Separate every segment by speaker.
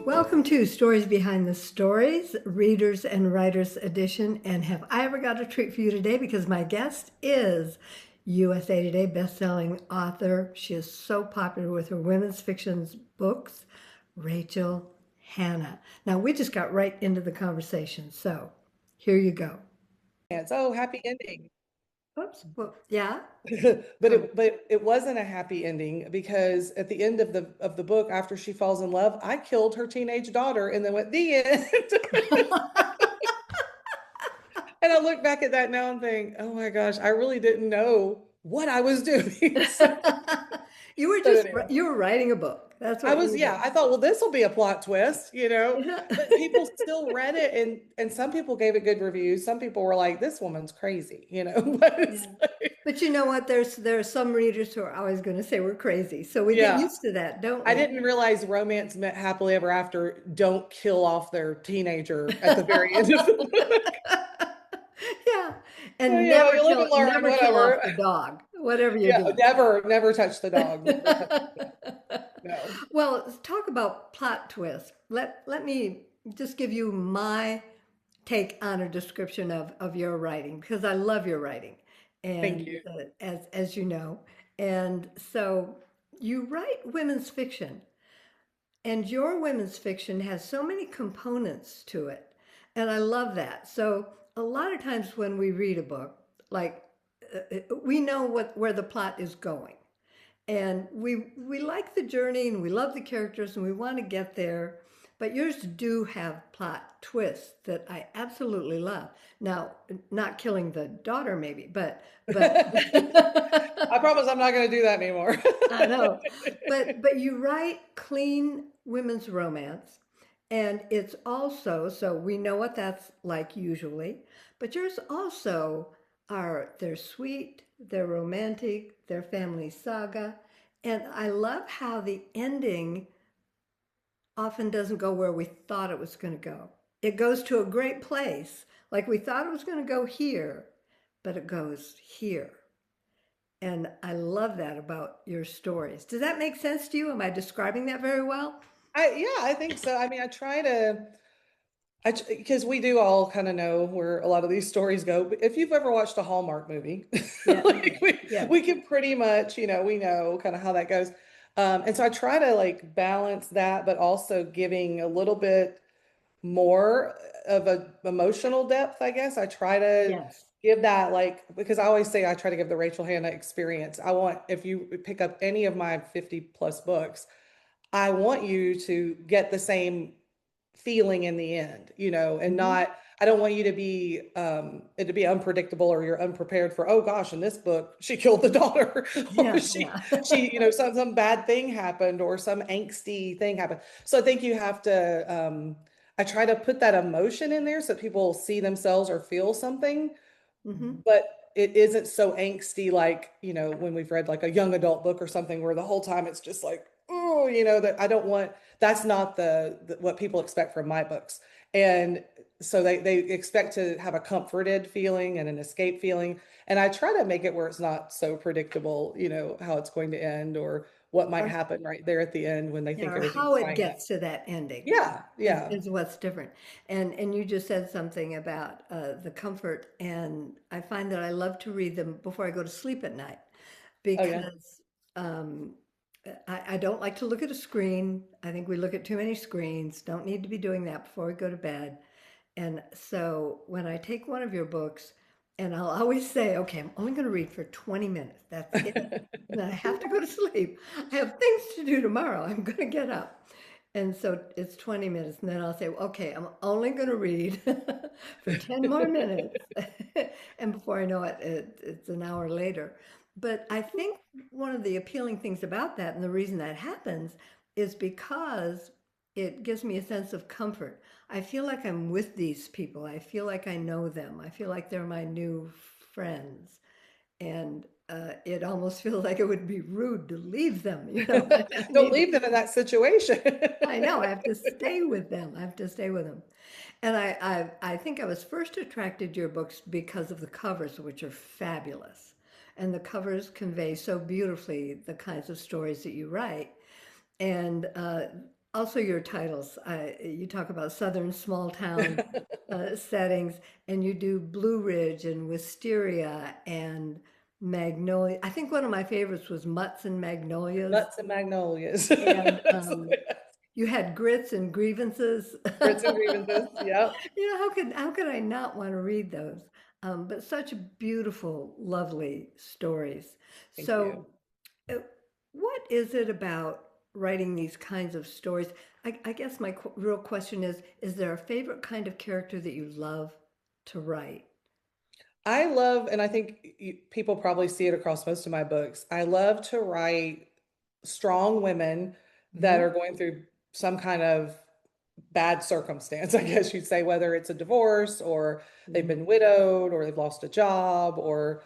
Speaker 1: Welcome to Stories Behind the Stories, Readers and Writers Edition. And have I ever got a treat for you today? Because my guest is USA Today bestselling author. She is so popular with her women's fiction books, Rachel Hanna. Now, we just got right into the conversation. So here you go.
Speaker 2: Oh, happy ending.
Speaker 1: Oops. Well, yeah.
Speaker 2: But
Speaker 1: Oh.
Speaker 2: it wasn't a happy ending because at the end of the book, after she falls in love, I killed her teenage daughter and then went the end. And I look back at that now and think, oh my gosh, I really didn't know what I was doing.
Speaker 1: You were
Speaker 2: But
Speaker 1: just,
Speaker 2: anyway.
Speaker 1: you were writing a book. That's
Speaker 2: I
Speaker 1: what you
Speaker 2: was,
Speaker 1: were
Speaker 2: yeah,
Speaker 1: doing.
Speaker 2: I thought, well, this will be a plot twist,
Speaker 1: Yeah.
Speaker 2: but people still read it and some people gave it good reviews. Some people were like, this woman's crazy. But it's
Speaker 1: Yeah.
Speaker 2: like,
Speaker 1: But you know what? There are some readers who are always going to say we're crazy. So we get
Speaker 2: yeah.
Speaker 1: used to that, don't
Speaker 2: I
Speaker 1: we?
Speaker 2: didn't realize romance meant happily ever after. Don't kill off their teenager at the very end of the book.
Speaker 1: Yeah.
Speaker 2: So,
Speaker 1: And
Speaker 2: well, you live and learn,
Speaker 1: never kill off
Speaker 2: whatever.
Speaker 1: the dog, whatever you
Speaker 2: Yeah,
Speaker 1: do.
Speaker 2: never touch the dog. Never touch the dog. No.
Speaker 1: Well, let's talk about plot twist. Let me just give you my take on a description of your writing because I love your writing,
Speaker 2: Thank
Speaker 1: and
Speaker 2: you.
Speaker 1: as you know, and so you write women's fiction, and your women's fiction has so many components to it. And I love that. So a lot of times when we read a book, like we know where the plot is going. And we like the journey and we love the characters and we want to get there. But yours do have plot twists that I absolutely love. Now, not killing the daughter maybe, but
Speaker 2: I promise I'm not going to do that anymore.
Speaker 1: I know. But you write clean women's romance, and it's also, so we know what that's like usually, but yours also are, they're sweet, they're romantic, they're family saga, and I love how the ending often doesn't go where we thought it was going to go. It goes to a great place, like we thought it was going to go here, but it goes here. And I love that about your stories. Does that make sense to you? Am I describing that very well?
Speaker 2: Yeah, I think so. I mean, I try to. Because we do all kind of know where a lot of these stories go. But if you've ever watched a Hallmark movie,
Speaker 1: Yeah.
Speaker 2: like
Speaker 1: Yes.
Speaker 2: we can pretty much, we know kind of how that goes. And so I try to like balance that, but also giving a little bit more of a emotional depth, I guess. I try to
Speaker 1: Yes.
Speaker 2: give that like because I always say I try to give the Rachel Hannah experience. I want if you pick up any of my 50 plus books, I want you to get the same feeling in the end, and
Speaker 1: Hmm.
Speaker 2: not, I don't want you to be it to be unpredictable or you're unprepared for, oh gosh, in this book, she killed the daughter or
Speaker 1: Yeah.
Speaker 2: she,
Speaker 1: Yeah.
Speaker 2: some bad thing happened or some angsty thing happened. So I think you have to I try to put that emotion in there so people see themselves or feel something,
Speaker 1: Hmm.
Speaker 2: but it isn't so angsty like, when we've read like a young adult book or something where the whole time it's just like, oh, that I don't want, that's not the what people expect from my books. And so they expect to have a comforted feeling and an escape feeling. And I try to make it where it's not so predictable, how it's going to end or what might
Speaker 1: Or,
Speaker 2: happen right there at the end when they
Speaker 1: yeah,
Speaker 2: think
Speaker 1: or
Speaker 2: everything's
Speaker 1: how it
Speaker 2: fine.
Speaker 1: gets to that ending
Speaker 2: Yeah, yeah.
Speaker 1: is what's different. And you just said something about the comfort, and I find that I love to read them before I go to sleep at night
Speaker 2: Oh yeah.
Speaker 1: because um, I don't like to look at a screen. I think we look at too many screens. Don't need to be doing that before we go to bed. And so when I take one of your books, and I'll always say, okay, I'm only going to read for 20 minutes. That's it. Then I have to go to sleep. I have things to do tomorrow. I'm going to get up. And so it's 20 minutes. And then I'll say, okay, I'm only going to read for 10 more minutes. And before I know it, it's an hour later. But I think one of the appealing things about that, and the reason that happens, is because it gives me a sense of comfort. I feel like I'm with these people. I feel like I know them. I feel like they're my new friends. And it almost feels like it would be rude to leave them. I just
Speaker 2: Don't
Speaker 1: need to,
Speaker 2: leave them in that situation.
Speaker 1: I know, I have to stay with them. I have to stay with them. And I think I was first attracted to your books because of the covers, which are fabulous. and the covers convey so beautifully the kinds of stories that you write. And also your titles. You talk about Southern small town settings, and you do Blue Ridge and Wisteria and Magnolia. I think one of my favorites was Mutts and Magnolias.
Speaker 2: Nuts and magnolias.
Speaker 1: And
Speaker 2: That's
Speaker 1: you had Grits and Grievances.
Speaker 2: grits and grievances. Yep.
Speaker 1: How could I not want to read those? But such beautiful, lovely stories.
Speaker 2: Thank
Speaker 1: So
Speaker 2: you.
Speaker 1: uh, what is it about writing these kinds of stories? I guess my real question is there a favorite kind of character that you love to write?
Speaker 2: I love, and I think people probably see it across most of my books. I love to write strong women that
Speaker 1: Hmm.
Speaker 2: are going through some kind of bad circumstance, I guess you'd say, whether it's a divorce or they've
Speaker 1: Hmm.
Speaker 2: been widowed or they've lost a job or,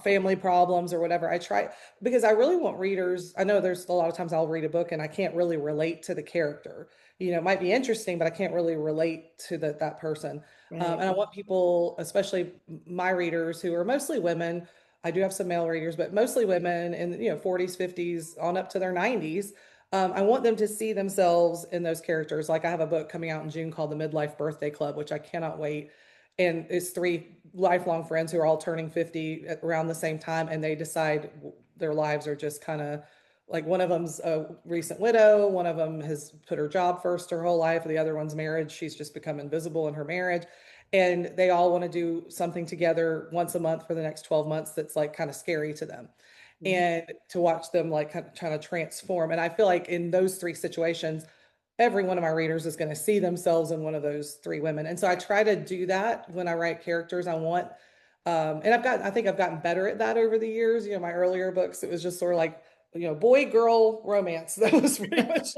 Speaker 2: family problems or whatever. I try because I really want readers. I know there's a lot of times I'll read a book and I can't really relate to the character. It might be interesting, but I can't really relate to that person.
Speaker 1: Right.
Speaker 2: And I want people, especially my readers who are mostly women. I do have some male readers, but mostly women in, 40s, 50s, on up to their 90s. I want them to see themselves in those characters. Like I have a book coming out in June called The Midlife Birthday Club, which I cannot wait. And it's three lifelong friends who are all turning 50 at around the same time, and they decide their lives are just kind of like one of them's a recent widow, one of them has put her job first her whole life, the other one's marriage. She's just become invisible in her marriage. And they all want to do something together once a month for the next 12 months that's like kind of scary to them
Speaker 1: Mhm.
Speaker 2: and to watch them like kind of trying to transform. And I feel like in those three situations, every one of my readers is going to see themselves in one of those three women. And so I try to do that when I write characters. And I think I've gotten better at that over the years. My earlier books, it was just sort of like, boy, girl romance. That was pretty much,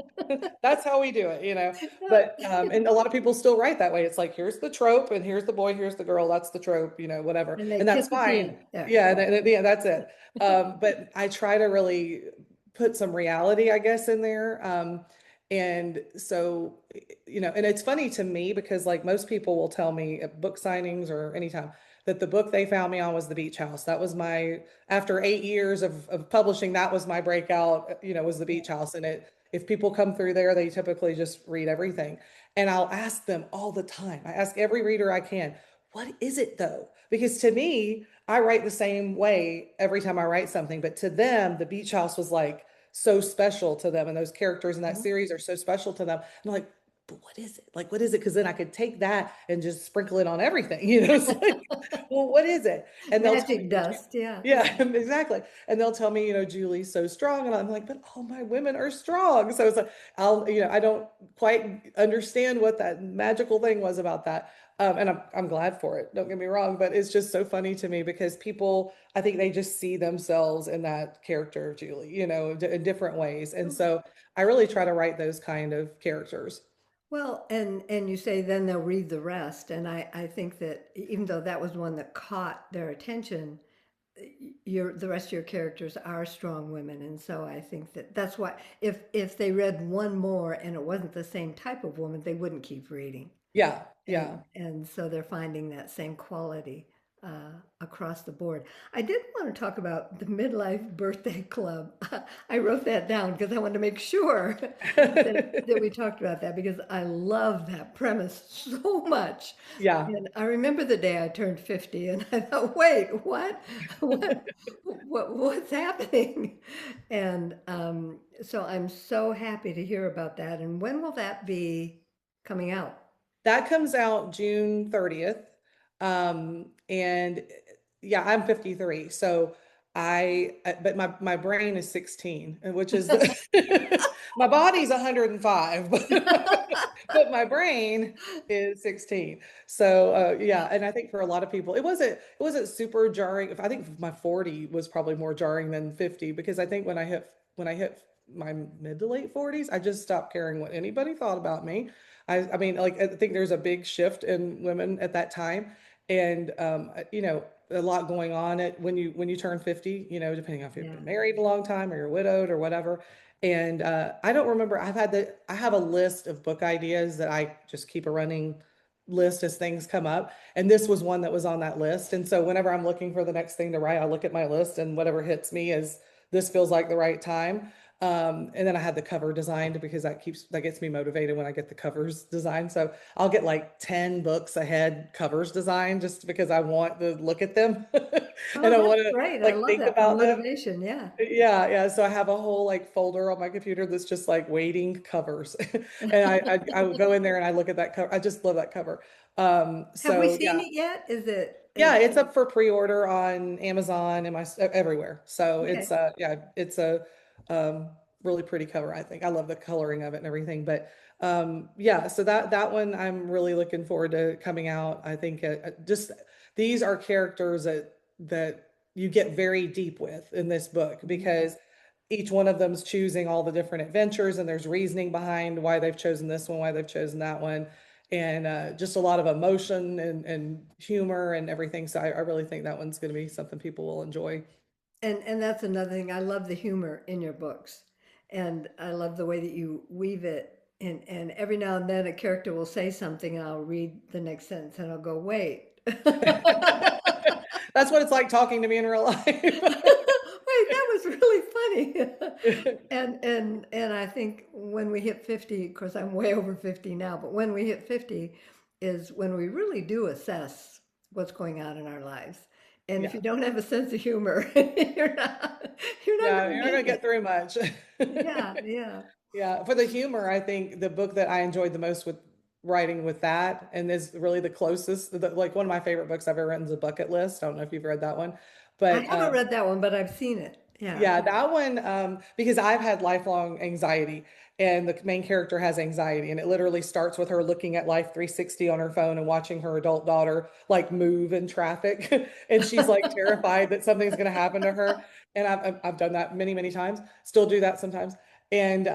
Speaker 2: that's how we do it. But, and a lot of people still write that way. It's like, here's the trope and here's the boy, here's the girl. That's the trope, whatever.
Speaker 1: And they
Speaker 2: And that's
Speaker 1: kiss at the
Speaker 2: fine.
Speaker 1: end. There.
Speaker 2: Yeah. Yeah, that's it. But I try to really put some reality, I guess, in there. And so, and it's funny to me because like most people will tell me at book signings or anytime that the book they found me on was The Beach House. That was after 8 years of publishing, that was my breakout, was The Beach House. And if people come through there, they typically just read everything. And I'll ask them all the time. I ask every reader I can, what is it though? Because to me, I write the same way every time I write something, but to them, The Beach House was like so special to them. And those characters in that
Speaker 1: Mhm.
Speaker 2: series are so special to them. And I'm like, but what is it? Like, what is it? Because then I could take that and just sprinkle it on everything. It's like, well, what is it? And they'll tell me,
Speaker 1: Magic dust. Yeah.
Speaker 2: yeah, exactly. And they'll tell me, Julie's so strong. And I'm like, but all my women are strong. So it's like, I don't quite understand what that magical thing was about that. And I'm glad for it. Don't get me wrong, but it's just so funny to me because people, I think they just see themselves in that character, Julie, in different ways. And so I really try to write those kind of characters.
Speaker 1: Well, and you say then they'll read the rest, and I think that even though that was one that caught their attention, the rest of your characters are strong women, and so I think that that's why if they read one more and it wasn't the same type of woman, they wouldn't keep reading.
Speaker 2: Yeah, yeah.
Speaker 1: And so they're finding that same quality across the board. I did want to talk about the midlife birthday club. I wrote that down because I wanted to make sure that we talked about that because I love that premise so much.
Speaker 2: Yeah.
Speaker 1: And I remember the day I turned 50 and I thought, wait, what? What? What's happening? And so I'm so happy to hear about that. And when will that be coming out?
Speaker 2: That comes out June 30th. And yeah, I'm 53. So but my brain is 16, which is my body's 105, but my brain is 16. So yeah, and I think for a lot of people, it wasn't super jarring. I think my 40 was probably more jarring than 50 because I think when I hit my mid to late 40s, I just stopped caring what anybody thought about me. I mean, like I think there's a big shift in women at that time, and a lot going on at when you turn 50. Depending on if you've
Speaker 1: Yeah.
Speaker 2: been married a long time or you're widowed or whatever. And I don't remember. I have a list of book ideas that I just keep a running list as things come up. And this was one that was on that list. And so whenever I'm looking for the next thing to write, I look at my list and whatever hits me is this feels like the right time. And then I had the cover designed because that gets me motivated when I get the covers designed. So I'll get like 10 books ahead covers designed just because I want to look at them
Speaker 1: Oh,
Speaker 2: and I
Speaker 1: that's
Speaker 2: want to
Speaker 1: great. I
Speaker 2: like
Speaker 1: love
Speaker 2: think
Speaker 1: that for
Speaker 2: about them.
Speaker 1: motivation. Yeah.
Speaker 2: Yeah, yeah. So I have a whole like folder on my computer that's just like waiting covers. And I would go in there and I look at that cover. I just love that cover.
Speaker 1: Have we
Speaker 2: So
Speaker 1: seen
Speaker 2: yeah,
Speaker 1: it yet?
Speaker 2: yeah, it's up for pre-order on Amazon and everywhere. So
Speaker 1: Okay.
Speaker 2: yeah, it's a um really pretty cover, I think. I love the coloring of it and everything. But yeah, so that one I'm really looking forward to coming out. I think just these are characters that you get very deep with in this book
Speaker 1: Mhm.
Speaker 2: because each one of them's choosing all the different adventures and there's reasoning behind why they've chosen this one, why they've chosen that one, and just a lot of emotion and humor and everything. So I really think that one's going to be something people will enjoy.
Speaker 1: And that's another thing. I love the humor in your books. And I love the way that you weave it. And every now and then a character will say something and I'll read the next sentence and I'll go, wait.
Speaker 2: That's what it's like talking to me in real life.
Speaker 1: Wait, that was really funny. And I think when we hit 50, of course I'm way over 50 now, but when we hit 50 is when we really do assess what's going on in our lives. And if you
Speaker 2: Yeah.
Speaker 1: don't have a sense of humor, you're not
Speaker 2: Yeah,
Speaker 1: going to
Speaker 2: you're not gonna
Speaker 1: make
Speaker 2: get
Speaker 1: it.
Speaker 2: through much.
Speaker 1: Yeah, yeah.
Speaker 2: Yeah, for the humor, I think the book that I enjoyed the most with writing with that and is really the closest, like one of my favorite books I've ever written is A Bucket List. I don't know if you've read that one,
Speaker 1: I
Speaker 2: but
Speaker 1: haven't read that one, but I've seen it. Yeah.
Speaker 2: yeah, that one, because I've had lifelong anxiety and the main character has anxiety, and it literally starts with her looking at Life 360 on her phone and watching her adult daughter like move in traffic. And she's like terrified that something's going to happen to her. And I've done that many, many times, still do that sometimes. And,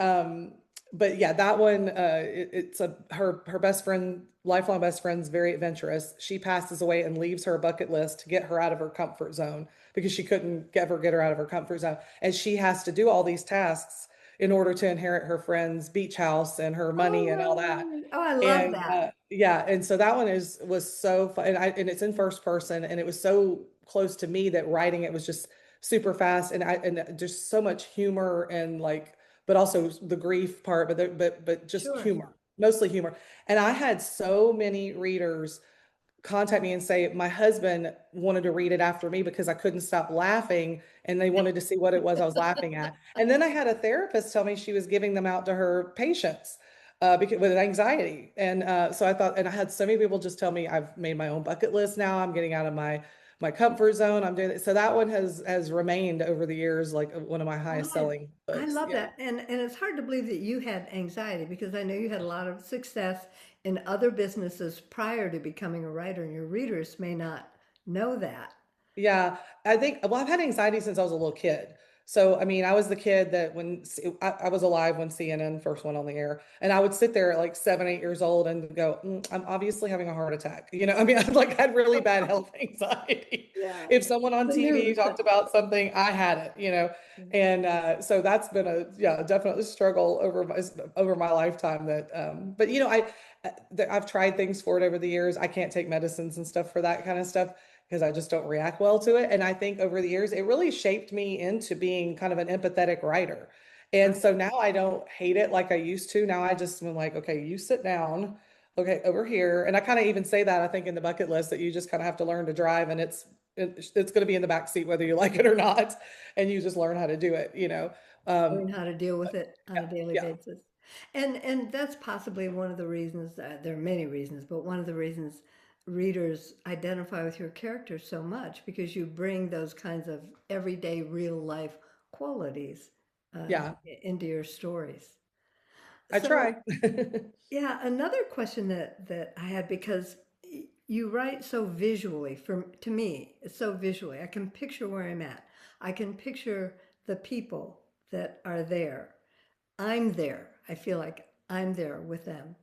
Speaker 2: but yeah, that one, it's her best friend, lifelong best friend's very adventurous. She passes away and leaves her bucket list to get her out of her comfort zone because she couldn't ever get her out of her comfort zone. And she has to do all these tasks in order to inherit her friend's beach house and her money and all that.
Speaker 1: Oh, oh, I love
Speaker 2: And
Speaker 1: that.
Speaker 2: yeah, and so that one was so fun, and it's in first person, and it was so close to me that writing it was just super fast, and just so much humor and like, but also the grief part, but just
Speaker 1: Sure.
Speaker 2: humor, mostly humor. And I had so many readers contact me and say my husband wanted to read it after me because I couldn't stop laughing and they wanted to see what it was I was laughing at. And then I had a therapist tell me she was giving them out to her patients because with anxiety. And so I thought, and I had so many people just tell me I've made my own bucket list now. I'm getting out of my comfort zone. I'm doing it. So that one has remained over the years like one of my
Speaker 1: Oh,
Speaker 2: highest selling
Speaker 1: I
Speaker 2: books.
Speaker 1: love
Speaker 2: Yeah.
Speaker 1: that. And it's hard to believe that you had anxiety because I know you had a lot of success in other businesses prior to becoming a writer, and your readers may not know that.
Speaker 2: Yeah, I think, well, I've had anxiety since I was a little kid. So, I mean, I was the kid that I was alive when CNN first went on the air, and I would sit there at like 7, 8 years old and go, I'm obviously having a heart attack. I mean, I like had really bad health anxiety.
Speaker 1: Yeah.
Speaker 2: If someone on
Speaker 1: The
Speaker 2: TV
Speaker 1: news.
Speaker 2: talked about something, I had it. And so that's been yeah, definitely struggle over my lifetime that, but I've tried things for it over the years. I can't take medicines and stuff for that kind of stuff because I just don't react well to it. And I think over the years, it really shaped me into being kind of an empathetic writer. And so now I don't hate it like I used to. Now I just am like, okay, you sit down, okay, over here. And I kind of even say that I think in the bucket list that you just kind of have to learn to drive, and it's going to be in the back seat whether you like it or not, and you just learn how to do it.
Speaker 1: Learn
Speaker 2: Um,
Speaker 1: how to deal with it on
Speaker 2: yeah,
Speaker 1: a daily
Speaker 2: yeah,
Speaker 1: basis. And that's possibly one of the reasons, there are many reasons, but one of the reasons readers identify with your characters so much because you bring those kinds of everyday real life qualities
Speaker 2: yeah.
Speaker 1: into your stories.
Speaker 2: I
Speaker 1: So
Speaker 2: try.
Speaker 1: yeah, another question that I had because you write so visually to me, it's so visually. I can picture where I'm at. I can picture the people that are there. I'm there. I feel like I'm there with them.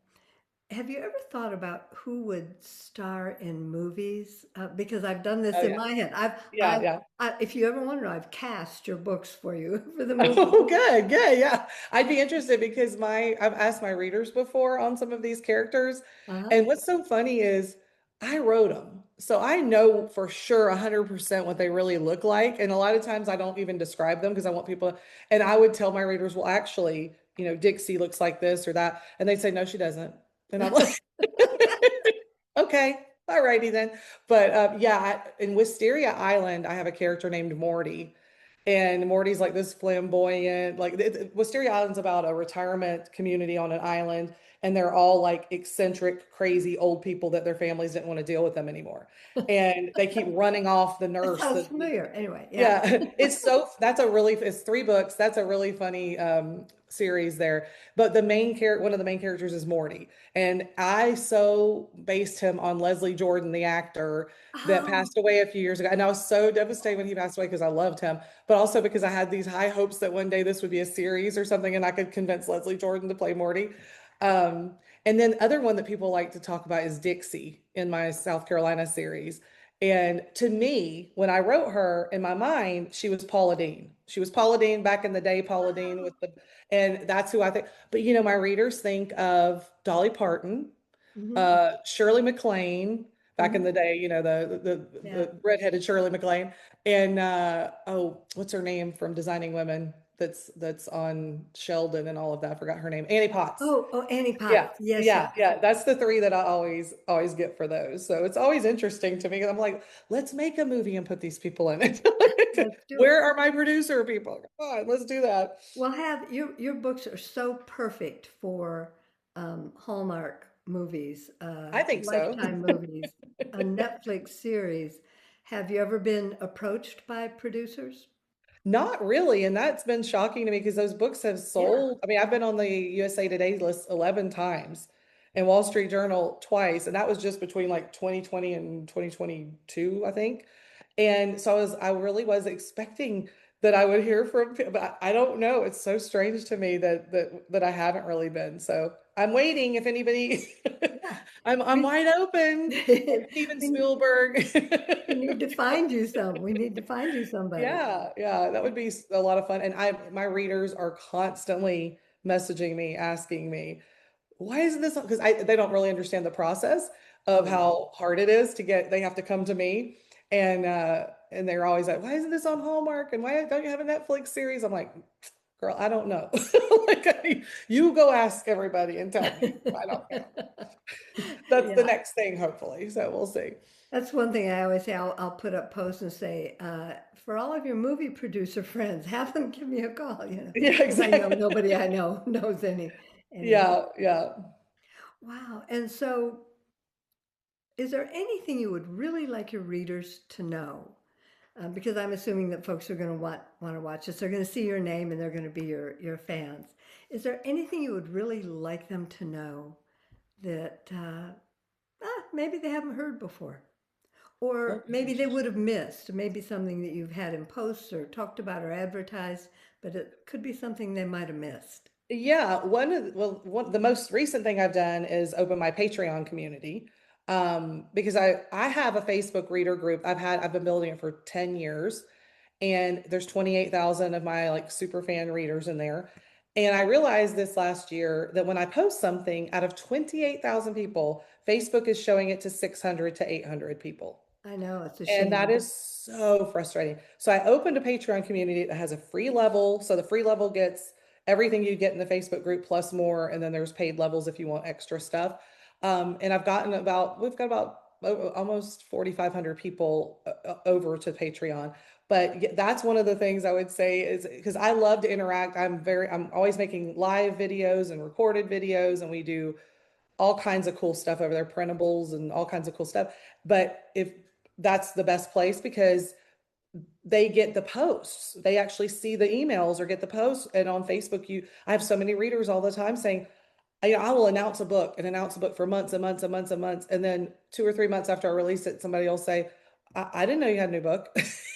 Speaker 1: Have you ever thought about who would star in movies? Because I've done this
Speaker 2: Oh
Speaker 1: in
Speaker 2: yeah.
Speaker 1: my head.
Speaker 2: Yeah, yeah.
Speaker 1: If you ever wonder, I've cast your books for you for the movie.
Speaker 2: Oh, good, good. Yeah. I'd be interested because I've asked my readers before on some of these characters.
Speaker 1: Uh-huh.
Speaker 2: And what's so funny is I wrote them. So I know for sure 100% what they really look like. And a lot of times I don't even describe them because I want people, and I would tell my readers, well, actually, Dixie looks like this or that. And they'd say, no, she doesn't. And I'm like, okay, all righty then. But yeah, in Wisteria Island, I have a character named Morty. And Morty's like this flamboyant, like Wisteria Island's about a retirement community on an island, and they're all like eccentric, crazy old people that their families didn't want to deal with them anymore. And they keep running off the
Speaker 1: It
Speaker 2: nurse,
Speaker 1: sounds familiar. Anyway, yeah.
Speaker 2: yeah, it's 3 books. That's a really funny series there. But one of the main characters is Morty. And I so based him on Leslie Jordan, the actor that
Speaker 1: Oh,
Speaker 2: passed away a few years ago. And I was so devastated when he passed away because I loved him, but also because I had these high hopes that one day this would be a series or something and I could convince Leslie Jordan to play Morty. Um, and then other one that people like to talk about is Dixie in my South Carolina series. And to me, when I wrote her in my mind, she was Paula Deen. She was Paula Deen back in the day, Paula Deen
Speaker 1: oh.
Speaker 2: and that's who I think. But my readers think of Dolly Parton,
Speaker 1: Hmm.
Speaker 2: Shirley MacLaine back in
Speaker 1: Hmm.
Speaker 2: the day,
Speaker 1: Yeah.
Speaker 2: the redheaded Shirley MacLaine, and oh, what's her name from Designing Women? That's on Sheldon and all of that. I forgot her name. Annie Potts.
Speaker 1: Oh, Annie
Speaker 2: Yeah,
Speaker 1: Potts. Yes,
Speaker 2: yeah,
Speaker 1: yes.
Speaker 2: yeah. That's the three that I always get for those. So it's always interesting to me. I'm like, let's make a movie and put these people in it. Like,
Speaker 1: Let's do it.
Speaker 2: where are my producer people? Come on, let's do that.
Speaker 1: Well, have your books are so perfect for Hallmark movies,
Speaker 2: I think so.
Speaker 1: Lifetime movies, a Netflix series. Have you ever been approached by producers?
Speaker 2: Not really. And that's been shocking to me because those books have
Speaker 1: Yeah,
Speaker 2: sold. I mean, I've been on the USA Today list 11 times and Wall Street Journal twice. And that was just between like 2020 and 2022, I think. And so I really was expecting that I would hear from people, but I don't know. It's so strange to me that I haven't really been. So I'm waiting if anybody,
Speaker 1: yeah.
Speaker 2: I'm
Speaker 1: We
Speaker 2: wide open. Like Steven
Speaker 1: we
Speaker 2: Spielberg.
Speaker 1: we need to find you some. We need to find you somebody.
Speaker 2: Yeah, yeah, that would be a lot of fun. And my readers are constantly messaging me, asking me, why isn't this? Because they don't really understand the process of
Speaker 1: Oh yeah.
Speaker 2: how hard it is to get, they have to come to me and they're always like, why isn't this on Hallmark? And why don't you have a Netflix series? I'm like, girl, I don't know. Like, you go ask everybody and tell me. I don't know. That's the
Speaker 1: Yeah.
Speaker 2: next thing, hopefully. So we'll see.
Speaker 1: That's one thing I always say. I'll put up posts and say, for all of your movie producer friends, have them give me a call,
Speaker 2: Yeah,
Speaker 1: 'cause I know
Speaker 2: exactly.
Speaker 1: nobody I know knows any.
Speaker 2: Yeah, yeah.
Speaker 1: Wow. And so, is there anything you would really like your readers to know? Because I'm assuming that folks are going to want to watch this. They're going to see your name and they're going to be your fans. Is there anything you would really like them to know that maybe they haven't heard before?
Speaker 2: Oh,
Speaker 1: Or maybe they
Speaker 2: gosh.
Speaker 1: would have missed, maybe something that you've had in posts or talked about or advertised, but it could be something they might have missed.
Speaker 2: Yeah, the most recent thing I've done is open my Patreon community. Because I have a Facebook reader group. I've been building it for 10 years and there's 28,000 of my like super fan readers in there. And I realized this last year that when I post something out of 28,000 people, Facebook is showing it to 600 to 800 people.
Speaker 1: I know, it's a
Speaker 2: And that
Speaker 1: shame.
Speaker 2: is so frustrating. So I opened a Patreon community that has a free level. So the free level gets everything you get in the Facebook group plus more. And then there's paid levels if you want extra stuff. And we've got about almost 4,500 people over to Patreon. But that's one of the things I would say is because I love to interact. I'm always making live videos and recorded videos, and we do all kinds of cool stuff over there, printables and all kinds of cool stuff. But if that's the best place because they get the posts, they actually see the emails or get the posts. And on Facebook, I have so many readers all the time saying, I will announce a book for months and months and months and months. And then 2 or 3 months after I release it, somebody will say, I didn't know you had a new book.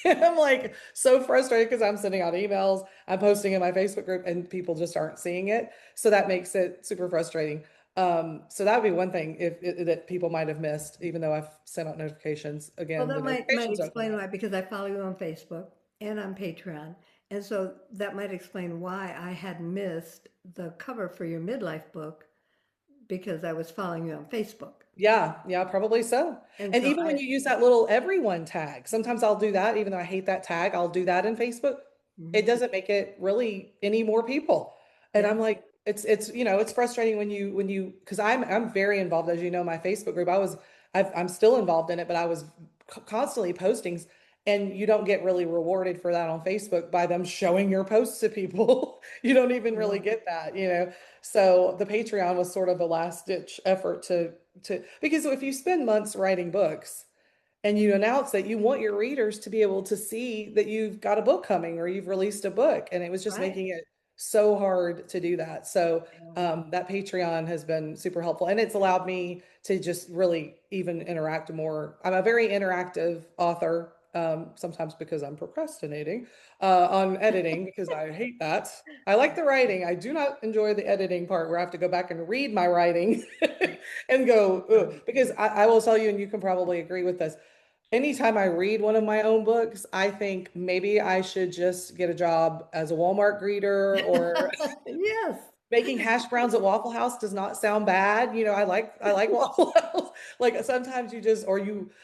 Speaker 2: And I'm like so frustrated because I'm sending out emails, I'm posting in my Facebook group, and people just aren't seeing it. So that makes it super frustrating. So that would be one thing that people might have missed, even though I've sent out notifications.
Speaker 1: Well,
Speaker 2: Again, the
Speaker 1: that might
Speaker 2: notifications open
Speaker 1: explain
Speaker 2: up.
Speaker 1: why, because I follow you on Facebook and on Patreon. And so that might explain why I had missed the cover for your midlife book because I was following you on Facebook.
Speaker 2: Yeah, yeah, probably so.
Speaker 1: And
Speaker 2: And
Speaker 1: so
Speaker 2: even when
Speaker 1: I,
Speaker 2: you use that little everyone tag, sometimes I'll do that, even though I hate that tag, I'll do that in Facebook.
Speaker 1: mhm,
Speaker 2: It doesn't make it really any more people. And
Speaker 1: yeah,
Speaker 2: I'm like, it's frustrating because I'm very involved, as you know, my Facebook group. I'm still involved in it, but I was constantly posting, and you don't get really rewarded for that on Facebook by them showing your posts to people. You don't even really
Speaker 1: no.
Speaker 2: get that. So the Patreon was sort of a last ditch effort to because if you spend months writing books and you announce that you want your readers to be able to see that you've got a book coming or you've released a book, and it was just
Speaker 1: Right.
Speaker 2: making it so hard to do that. So
Speaker 1: Yeah.
Speaker 2: that Patreon has been super helpful, and it's allowed me to just really even interact more. I'm a very interactive author, sometimes because I'm procrastinating on editing because I hate that. I like the writing. I do not enjoy the editing part where I have to go back and read my writing and go, ugh.
Speaker 1: Right.
Speaker 2: Because I will tell you, and you can probably agree with this, anytime I read one of my own books, I think maybe I should just get a job as a Walmart greeter or
Speaker 1: Yes.
Speaker 2: making hash browns at Waffle House does not sound bad. I like Waffle House. Like sometimes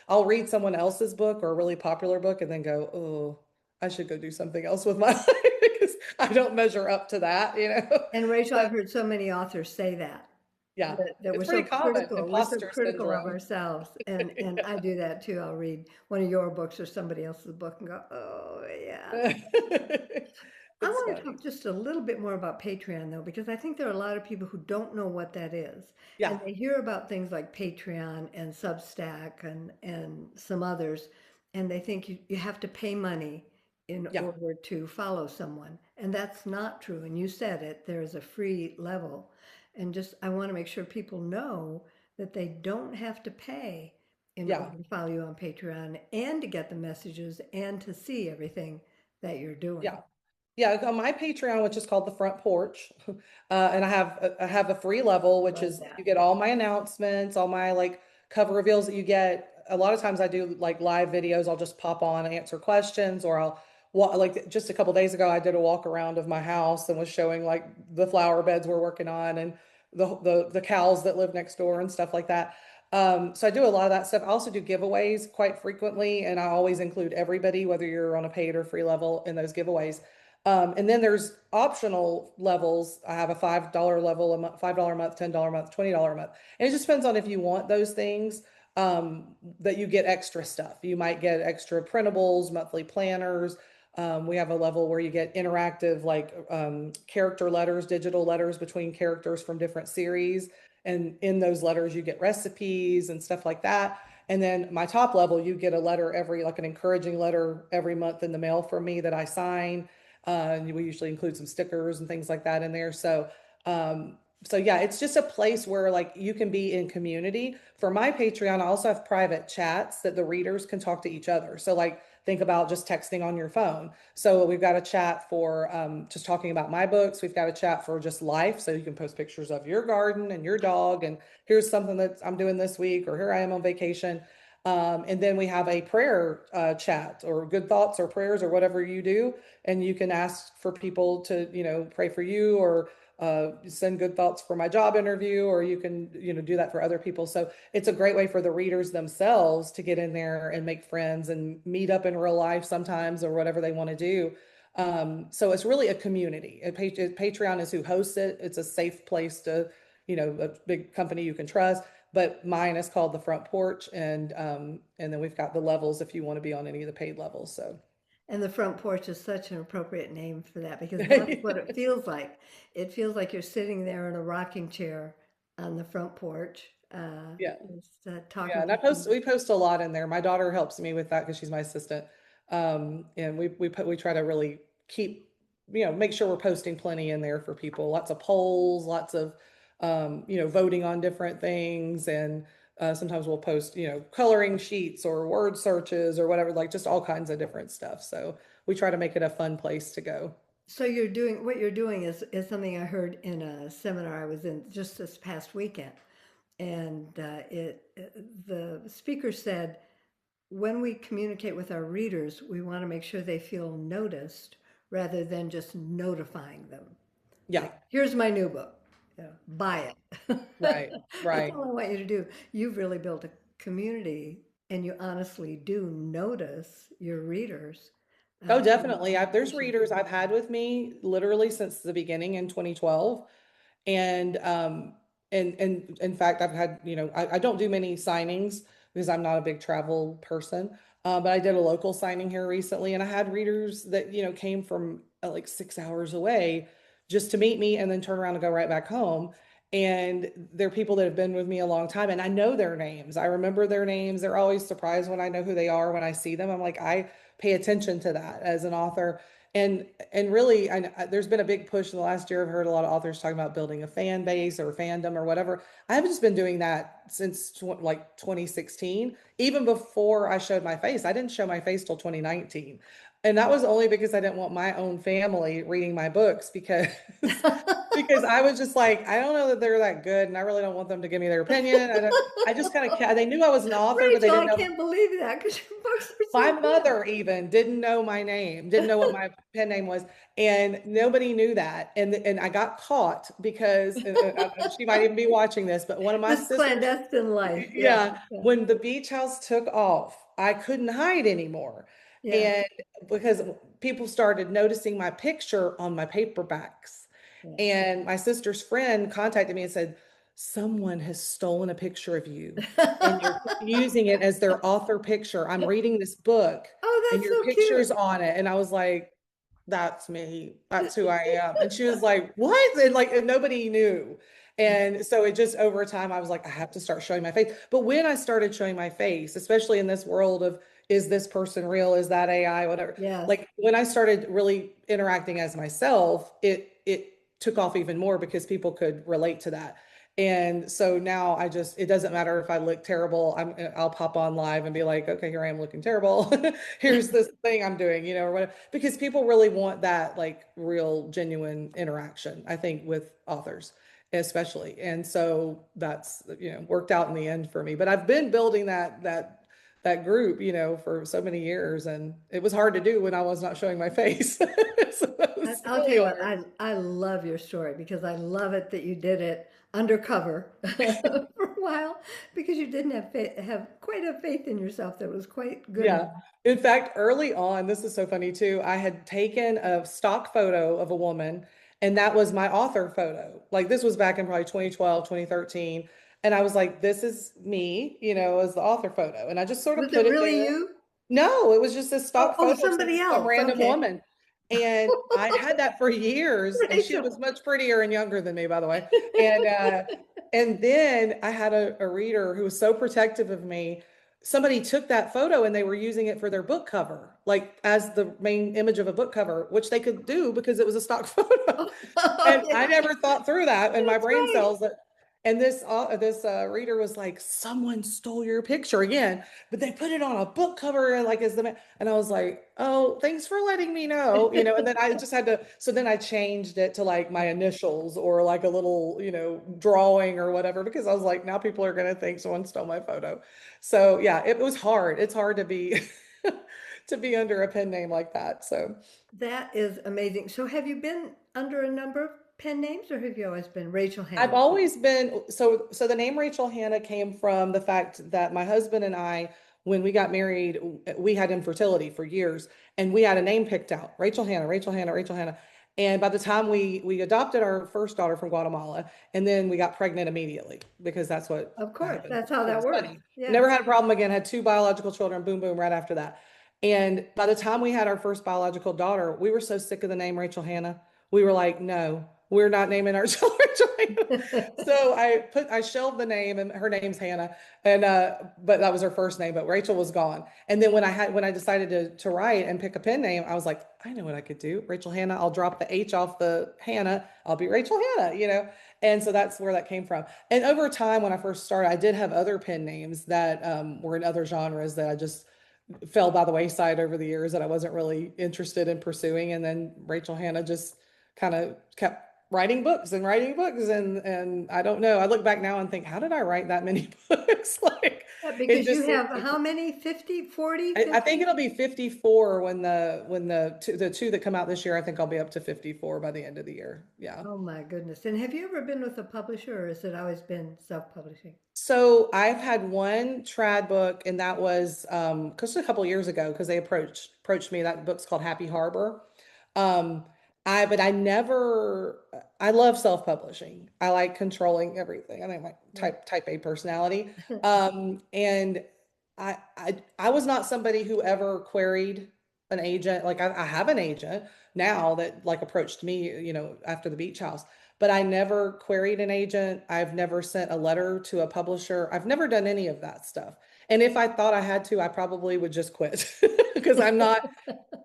Speaker 2: I'll read someone else's book or a really popular book and then go, oh, I should go do something else with my life because I don't measure up to that.
Speaker 1: And Rachel,
Speaker 2: But
Speaker 1: I've heard so many authors say that,
Speaker 2: yeah,
Speaker 1: that
Speaker 2: it's
Speaker 1: we're so
Speaker 2: pretty common,
Speaker 1: critical. We're so
Speaker 2: imposter
Speaker 1: critical of
Speaker 2: syndrome.
Speaker 1: ourselves. And I do that too. I'll read one of your books or somebody else's book and go, oh yeah. I
Speaker 2: It's
Speaker 1: want to
Speaker 2: funny.
Speaker 1: talk just a little bit more about Patreon though, because I think there are a lot of people who don't know what that is.
Speaker 2: Yeah,
Speaker 1: And they hear about things like Patreon and Substack and some others, and they think you have to pay money in
Speaker 2: yeah,
Speaker 1: order to follow someone. And that's not true. And you said it, there is a free level. And just, I want to make sure people know that they don't have to pay in
Speaker 2: yeah.
Speaker 1: order to follow you on Patreon and to get the messages and to see everything that you're doing.
Speaker 2: Yeah. Yeah, on my Patreon, which is called the Front Porch, and I have a free level, which
Speaker 1: Love
Speaker 2: is you
Speaker 1: that.
Speaker 2: get all my announcements, all my like cover reveals that you get. A lot of times I do like live videos. I'll just pop on and answer questions, or I'll like just a couple days ago I did a walk around of my house and was showing like the flower beds we're working on and the cows that live next door and stuff like that. So I do a lot of that stuff. I also do giveaways quite frequently, and I always include everybody, whether you're on a paid or free level, in those giveaways. And then there's optional levels. I have a $5 level a month, $5 a month, $10 a month, $20 a month. And it just depends on if you want those things, that you get extra stuff. You might get extra printables, monthly planners. We have a level where you get interactive, like character letters, digital letters between characters from different series. And in those letters, you get recipes and stuff like that. And then my top level, you get a letter like an encouraging letter every month in the mail from me that I sign. And we usually include some stickers and things like that in there. Um, so yeah, it's just a place where like you can be in community. For my Patreon, I also have private chats that the readers can talk to each other. So like think about just texting on your phone. So we've got a chat for just talking about my books. We've got a chat for just life. So you can post pictures of your garden and your dog. And here's something that I'm doing this week, or here I am on vacation. And then we have a prayer chat or good thoughts or prayers or whatever you do. And you can ask for people to, pray for you or send good thoughts for my job interview, or you can, do that for other people. So it's a great way for the readers themselves to get in there and make friends and meet up in real life sometimes or whatever they want to do. So it's really a community. Patreon is who hosts it. It's a safe place to, a big company you can trust. But mine is called the Front Porch, and then we've got the levels if you want to be on any of the paid levels. So
Speaker 1: And the front porch is such an appropriate name for that because that's what it feels like. It feels like you're sitting there in a rocking chair on the front porch,
Speaker 2: yeah.
Speaker 1: just
Speaker 2: Yeah,
Speaker 1: talking
Speaker 2: and
Speaker 1: to some.
Speaker 2: we post a lot in there. My daughter helps me with that because she's my assistant. And we try to really keep, make sure we're posting plenty in there for people. Lots of polls, lots of voting on different things, and sometimes we'll post, coloring sheets or word searches or whatever, like just all kinds of different stuff. So we try to make it a fun place to go.
Speaker 1: So you're doing what you're doing is something I heard in a seminar I was in just this past weekend, and the speaker said when we communicate with our readers, we want to make sure they feel noticed rather than just notifying them.
Speaker 2: Yeah,
Speaker 1: Like, here's my new book, buy it.
Speaker 2: right,
Speaker 1: That's
Speaker 2: right.
Speaker 1: all I want you to do. You've really built a community, and you honestly do notice your readers.
Speaker 2: Oh,
Speaker 1: And
Speaker 2: definitely.
Speaker 1: I
Speaker 2: There's
Speaker 1: appreciate
Speaker 2: readers I've had with me literally since the beginning in 2012. And in fact, I've had, I don't do many signings because I'm not a big travel person. But I did a local signing here recently, and I had readers that, came from like 6 hours away just to meet me and then turn around and go right back home. And they're people that have been with me a long time, and I know their names. I remember their names. They're always surprised when I know who they are when I see them. I'm like, I pay attention to that as an author. And really, there's been a big push in the last year. I've heard a lot of authors talking about building a fan base or fandom or whatever. I've just been doing that since like 2016, even before I showed my face. I didn't show my face till 2019. And that was only because I didn't want my own family reading my books because because I was just like, I don't know that they're that good, and I really don't want them to give me their opinion. I just kind of, they knew I was an author, but they
Speaker 1: Rachel,
Speaker 2: didn't
Speaker 1: I
Speaker 2: know.
Speaker 1: can't believe that because your books are
Speaker 2: My
Speaker 1: so
Speaker 2: mother even didn't know my name, didn't know what my pen name was, and nobody knew that. And I got caught because she might even be watching this, but one of my
Speaker 1: this
Speaker 2: sisters,
Speaker 1: clandestine life. Yeah,
Speaker 2: yeah,
Speaker 1: yeah,
Speaker 2: when the beach house took off, I couldn't hide anymore.
Speaker 1: yeah,
Speaker 2: And because people started noticing my picture on my paperbacks.
Speaker 1: yeah.
Speaker 2: And my sister's friend contacted me and said, someone has stolen a picture of you and they're using it as their author picture. I'm reading this book
Speaker 1: Oh,
Speaker 2: and
Speaker 1: that's
Speaker 2: your
Speaker 1: so
Speaker 2: picture's
Speaker 1: cute.
Speaker 2: on it. And I was like, that's me. That's who I am. And she was like, what? And like, and nobody knew. And so it just over time, I was like, I have to start showing my face. But when I started showing my face, especially in this world of, is this person real? Is that AI? Whatever.
Speaker 1: Yes,
Speaker 2: Like when I started really interacting as myself, it took off even more because people could relate to that. And so now it doesn't matter if I look terrible. I'll pop on live and be like, okay, here I am looking terrible. Here's this thing I'm doing, or whatever, because people really want that like real, genuine interaction, I think, with authors, especially. And so that's, worked out in the end for me. But I've been building that group, for so many years, and it was hard to do when I was not showing my face. So it was
Speaker 1: I'll tell
Speaker 2: really
Speaker 1: you what,
Speaker 2: hard.
Speaker 1: I love your story because I love it that you did it undercover for a while because you didn't have quite a faith in yourself that was quite good
Speaker 2: Yeah.
Speaker 1: enough.
Speaker 2: In fact, early on, this is so funny too. I had taken a stock photo of a woman, and that was my author photo. Like this was back in probably 2012, 2013. And I was like, this is me, as the author photo. And I just sort of
Speaker 1: Was it
Speaker 2: put it
Speaker 1: really
Speaker 2: there.
Speaker 1: you?
Speaker 2: No, it was just a
Speaker 1: Oh,
Speaker 2: stock
Speaker 1: oh,
Speaker 2: photo of
Speaker 1: somebody
Speaker 2: some
Speaker 1: else.
Speaker 2: random
Speaker 1: Okay.
Speaker 2: woman. And I had that for years, and she was
Speaker 1: Rachel.
Speaker 2: much prettier and younger than me, by the way. And then I had a reader who was so protective of me. Somebody took that photo and they were using it for their book cover, like as the main image of a book cover, which they could do because it was a stock photo.
Speaker 1: Oh,
Speaker 2: And I
Speaker 1: yeah,
Speaker 2: never thought through that in my
Speaker 1: that's
Speaker 2: brain
Speaker 1: right.
Speaker 2: cells that, and this reader was like, someone stole your picture again, but they put it on a book cover and like as and I was like, oh, thanks for letting me know, and then I just had to, so then I changed it to like my initials or like a little, drawing or whatever, because I was like, now people are going to think someone stole my photo. So yeah, it was hard. It's hard to be, to be under a pen name like that. So.
Speaker 1: That is amazing. So have you been under a number of pen names or have you always been Rachel
Speaker 2: I've
Speaker 1: Hanna?
Speaker 2: always been so the name Rachel Hanna came from the fact that my husband and I, when we got married, we had infertility for years, and we had a name picked out, Rachel Hanna, Rachel Hanna, Rachel Hanna. And by the time we adopted our first daughter from Guatemala, and then we got pregnant immediately because that's what
Speaker 1: Of course,
Speaker 2: happened.
Speaker 1: that's how
Speaker 2: It
Speaker 1: that
Speaker 2: was
Speaker 1: works.
Speaker 2: funny.
Speaker 1: Yeah.
Speaker 2: Never had a problem again, had two biological children, boom, boom, right after that. And by the time we had our first biological daughter, we were so sick of the name Rachel Hanna. We were like, no, we're not naming our children Rachel Hanna. So I shelved the name, and her name's Hannah. And but that was her first name, but Rachel was gone. And then when I decided to write and pick a pen name, I was like, I know what I could do. Rachel Hanna, I'll drop the H off the Hannah. I'll be Rachel Hanna. And so that's where that came from. And over time, when I first started, I did have other pen names that were in other genres that I just fell by the wayside over the years that I wasn't really interested in pursuing. And then Rachel Hanna just kind of kept writing books and writing books. And I don't know. I look back now and think, how did I write that many books? Like
Speaker 1: Yeah,
Speaker 2: it
Speaker 1: because you
Speaker 2: just seems
Speaker 1: have
Speaker 2: like
Speaker 1: how many? 50, 40,
Speaker 2: I think
Speaker 1: 50?
Speaker 2: it'll be 54 when the two that come out this year. I think I'll be up to 54 by the end of the year. Yeah.
Speaker 1: Oh my goodness. And have you ever been with a publisher or has it always been self-publishing?
Speaker 2: So I've had one trad book, and that was just a couple years ago because they approached me. That book's called Happy Harbor. Um, but I never. I love self-publishing. I like controlling everything. I think my
Speaker 1: Yeah.
Speaker 2: type A personality. And I was not somebody who ever queried an agent. Like I have an agent now that like approached me, after the beach house, but I never queried an agent. I've never sent a letter to a publisher. I've never done any of that stuff. And if I thought I had to, I probably would just quit because I'm not,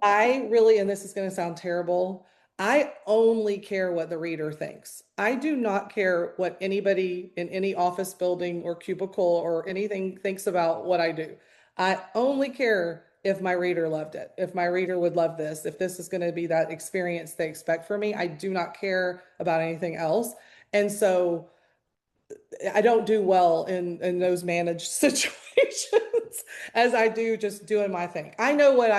Speaker 2: I really, and this is going to sound terrible, I only care what the reader thinks. I do not care what anybody in any office building or cubicle or anything thinks about what I do. I only care if my reader loved it, if my reader would love this, if this is going to be that experience they expect from me. I do not care about anything else. And so I don't do well in those managed situations as I do just doing my thing. I know what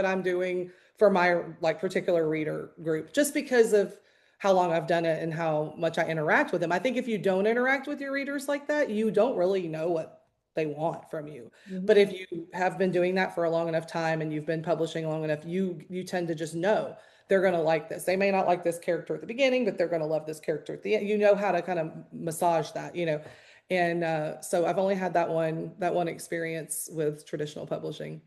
Speaker 2: I'm doing for my like particular reader group just because of how long I've done it and how much I interact with them. I think if you don't interact with your readers like that, you don't really know what they want from you. But
Speaker 1: Mhm.
Speaker 2: if you have been doing that for a long enough time and you've been publishing long enough, you tend to just know they're going to like this. They may not like this character at the beginning, but they're going to love this character at the end. You know how to kind of massage that. And so I've only had that one experience with traditional publishing.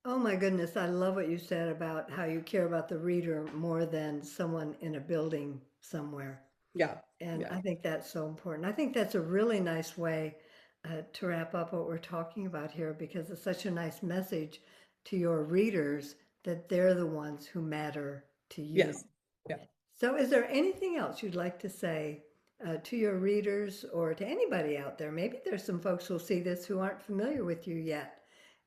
Speaker 1: Oh my goodness, I love what you said about how you care about the reader more than someone in a building somewhere.
Speaker 2: Yeah.
Speaker 1: And
Speaker 2: Yeah.
Speaker 1: I think that's so important. I think that's a really nice way to wrap up what we're talking about here because it's such a nice message to your readers that they're the ones who matter to you.
Speaker 2: Yes. Yeah.
Speaker 1: So, is there anything else you'd like to say to your readers or to anybody out there? Maybe there's some folks who'll see this who aren't familiar with you yet.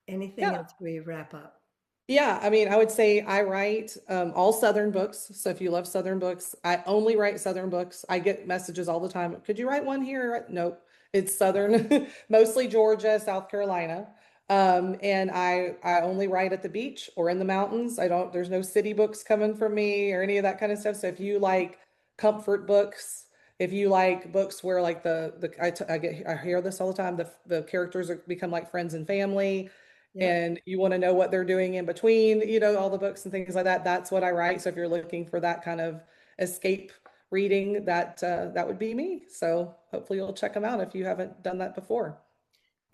Speaker 1: Anything
Speaker 2: Yeah.
Speaker 1: as we wrap up?
Speaker 2: Yeah, I mean, I would say I write all Southern books. So if you love Southern books, I only write Southern books. I get messages all the time. Could you write one here? Nope. It's Southern, mostly Georgia, South Carolina. And I only write at the beach or in the mountains. There's no city books coming from me or any of that kind of stuff. So if you like comfort books, if you like books where like I hear this all the time, the characters become like friends and family
Speaker 1: Yep.
Speaker 2: and you want to know what they're doing in between, all the books and things like that. That's what I write. So if you're looking for that kind of escape reading, that would be me. So hopefully you'll check them out if you haven't done that before.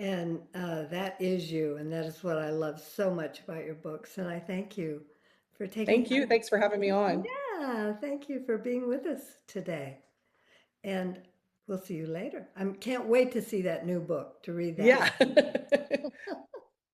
Speaker 1: And that is you. And that is what I love so much about your books. And I thank you for taking
Speaker 2: Thank you.
Speaker 1: time.
Speaker 2: Thanks for having me on.
Speaker 1: Yeah, thank you for being with us today. And we'll see you later. I can't wait to see that new book, to read that.
Speaker 2: Yeah.